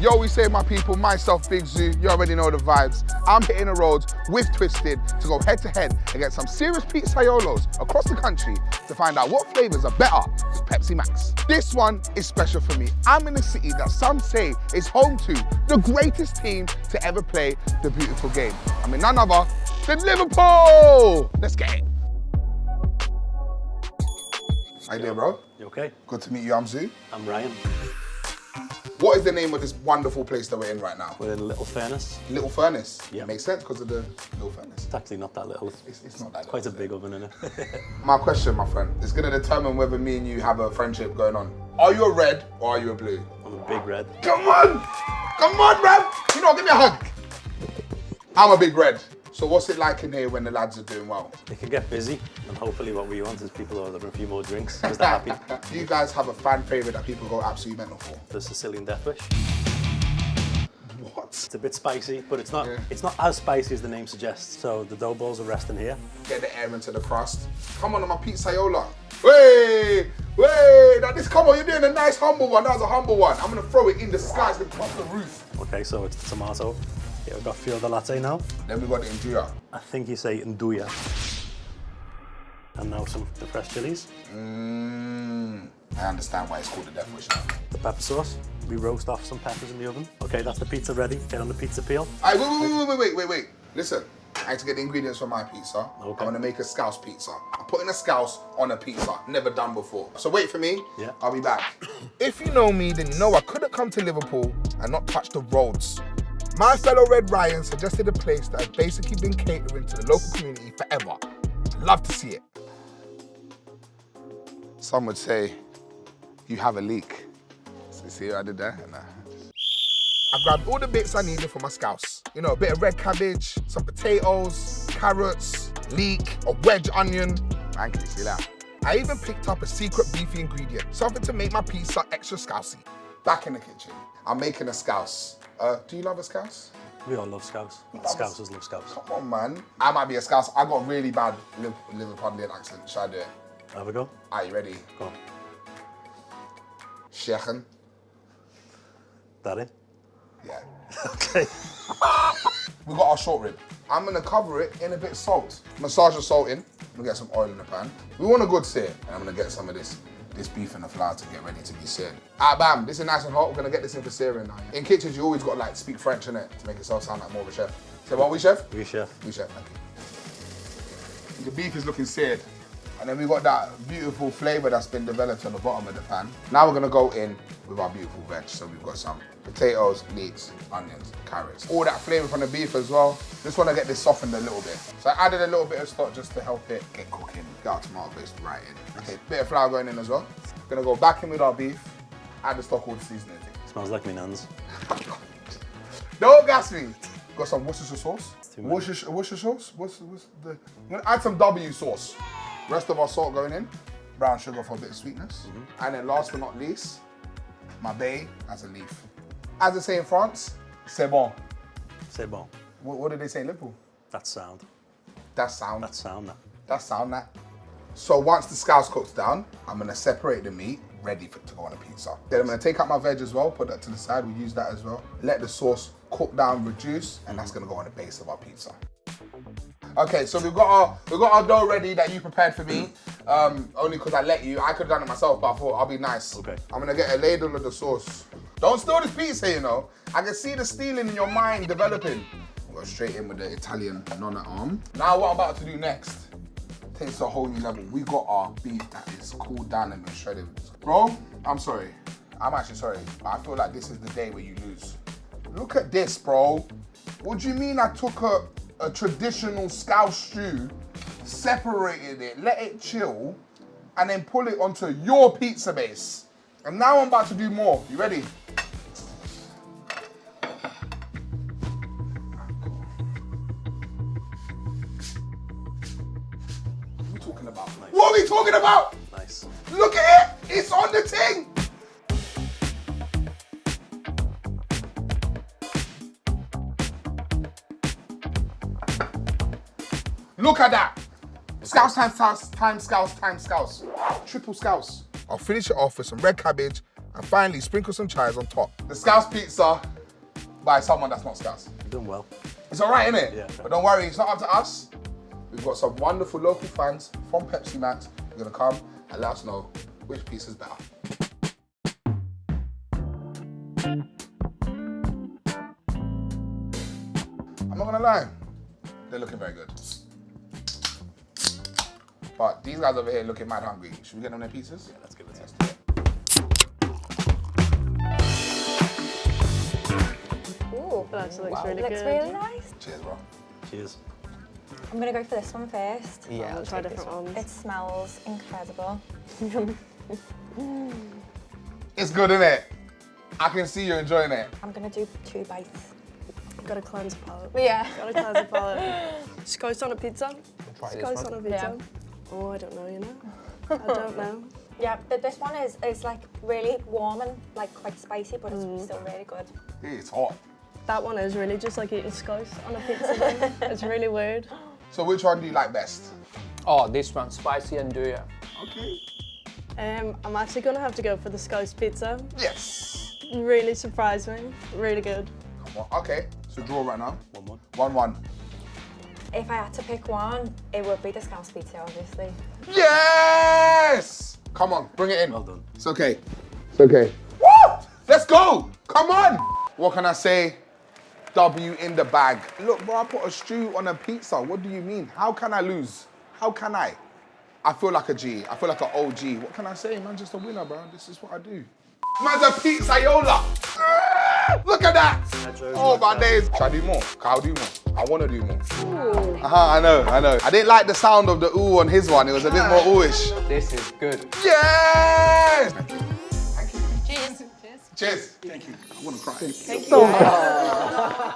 Yo, we say my people, myself, Big Zoo, you already know the vibes. I'm hitting the roads with Twisted to go head to head against some serious pizzaiolos across the country to find out what flavors are better with Pepsi Max. This one is special for me. I'm in a city that some say is home to the greatest team to ever play the beautiful game. I'm in none other than Liverpool. Let's get it. How you doing, bro? You okay? Good to meet you, I'm Zoo. I'm Ryan. What is the name of this wonderful place that we're in right now? We're in Little Furnace. Little Furnace? Yeah. Makes sense because of the little furnace. It's actually not that little. It's not that It's quite a big oven, isn't it? My question, my friend, is going to determine whether me and you have a friendship going on. Are you a red or are you a blue? I'm a big red. Come on! Come on, bruv! You know, give me a hug. I'm a big red. So what's it like in here when the lads are doing well? It can get busy, and hopefully what we want is people ordering a few more drinks because they're happy. Do you guys have a fan favourite that people go absolutely mental for? The Sicilian death wish. What? It's a bit spicy, but it's not Yeah. It's not as spicy as the name suggests. So the dough balls are resting here. Get the air into the crust. Come on my pizzaiola. Wait! Now this, come on, you're doing a nice humble one. That was a humble one. I'm gonna throw it in the sky, it's gonna cross the roof. Okay, so it's the tomato. Yeah, we've got field latte now. Then we got the Induja. I think you say nduja. And now the fresh chilies. I understand why it's called the death wish now. The pepper sauce. We roast off some peppers in the oven. Okay, that's the pizza ready. Get on the pizza peel. All right, wait. Listen, I need to get the ingredients for my pizza. Okay. I'm gonna make a SCOUSE pizza. I'm putting a SCOUSE on a pizza. Never done before. So wait for me. Yeah. I'll be back. If you know me, then you know I couldn't come to Liverpool and not touch the roads. My fellow Red Ryan suggested a place that has basically been catering to the local community forever. Love to see it. Some would say you have a leak. So see what I did there? Nah. I grabbed all the bits I needed for my SCOUSE. You know, a bit of red cabbage, some potatoes, carrots, leek, a wedge onion. Thank you, see that? I even picked up a secret beefy ingredient, something to make my pizza extra scousey. Back in the kitchen, I'm making a SCOUSE. Do you love a SCOUSE? We all love Scouse. Scousers love Scouse. Come on, man. I might be a SCOUSE. I got really bad Liverpudlian accent. Should I do it? Have a go. Are you ready? Go on. Shechen. That it? Yeah. Okay. We got our short rib. I'm gonna cover it in a bit of salt. Massage the salt in. I'm gonna get some oil in the pan. We want a good sear. And I'm gonna get some of this beef in the flour to get ready to be seared. Ah, bam, this is nice and hot. We're gonna get this in for searing now. In kitchens, you always got to like speak French, innit? To make yourself sound like more of a chef. Say what, we chef? We chef. We chef, thank you. The beef is looking seared. And then we got that beautiful flavor that's been developed on the bottom of the pan. Now we're gonna go in with our beautiful veg. So we've got some potatoes, leeks, onions, carrots. All that flavor from the beef as well. Just wanna get this softened a little bit. So I added a little bit of stock just to help it get cooking. Get our tomato paste right in. Okay, bit of flour going in as well. Gonna go back in with our beef, add the stock, all the seasoning. Smells like me nans. Don't gas me. Got some Worcestershire sauce. too many. Worcestershire sauce? What's the... I'm gonna add some W sauce. Rest of our salt going in. Brown sugar for a bit of sweetness. And then last but not least, my bay as a leaf. As they say in France, c'est bon. C'est bon. What did they say in Liverpool? That's sound. That's sound. That's sound, that. That's sound, that. So once the SCOUSE cooks down, I'm gonna separate the meat, ready for it to go on a pizza. Then I'm gonna take out my veg as well, put that to the side, we use that as well. Let the sauce cook down, reduce, and that's gonna go on the base of our pizza. Okay, so we've got our dough ready that you prepared for me. Only because I let you. I could have done it myself, but I thought I'll be nice. Okay. I'm gonna get a ladle of the sauce. Don't steal this pizza, you know. I can see the stealing in your mind developing. We'll go straight in with the Italian nonna arm. Now what I'm about to do next takes a whole new level. We got our beef that is cooled down and been shredded. Bro, I'm sorry. I'm actually sorry, but I feel like this is the day where you lose. Look at this, bro. What do you mean I took a traditional SCOUSE stew, separated it, let it chill, and then pull it onto your pizza base? And now I'm about to do more. You ready? What are we talking about? Nice. What are we talking about? Nice. Look at it! It's on the thing! Look at that! SCOUSE times SCOUSE. Triple SCOUSE. I'll finish it off with some red cabbage and finally sprinkle some chives on top. The SCOUSE pizza by someone that's not Scouse. Doing well. It's all right, innit? Yeah. But don't worry, it's not up to us. We've got some wonderful local fans from Pepsi Max. They're gonna come and let us know which piece is better. I'm not gonna lie, they're looking very good. But these guys over here looking mad hungry. Should we get them their pizzas? Yeah, let's give it a test. Ooh, That actually looks really looks good. really nice. Cheers, bro. Cheers. I'm gonna go for this one first. Yeah, I'll try different ones. It smells incredible. It's good, innit? I can see you enjoying it. I'm gonna do 2 bites. Gotta cleanse the palate. Yeah. Gotta cleanse the palate. SCOUSE on a pizza. Try this SCOUSE one. on a pizza. Yeah. Oh, I don't know, you know. I don't know. Yeah, this one is like really warm and like quite spicy, but it's still really good. It's hot. That one is really just like eating SCOUSE on a pizza then. It's really weird. So which one do you like best? Oh, this one, spicy andouille. Okay. I'm actually gonna have to go for the SCOUSE pizza. Yes. Really surprised me. Really good. Come on. Okay, so draw right now. 1-1. 1-1. If I had to pick one, it would be the Scouse pizza, obviously. Yes! Come on, bring it in. Well done. It's okay. It's okay. Woo! Let's go! Come on! What can I say? W in the bag. Look, bro, I put a stew on a pizza. What do you mean? How can I lose? How can I? I feel like a G. I feel like an OG. What can I say? Man, just a winner, bro. This is what I do. Man's a pizzaoilo. Look at that. Oh, my days. Should I do more? I'll do more. I want to do more. I know. I didn't like the sound of the ooh on his one. It was a bit more ooish. This is good. Yes! Cheers. Cheers. Thank you. I want to cry. Thank you.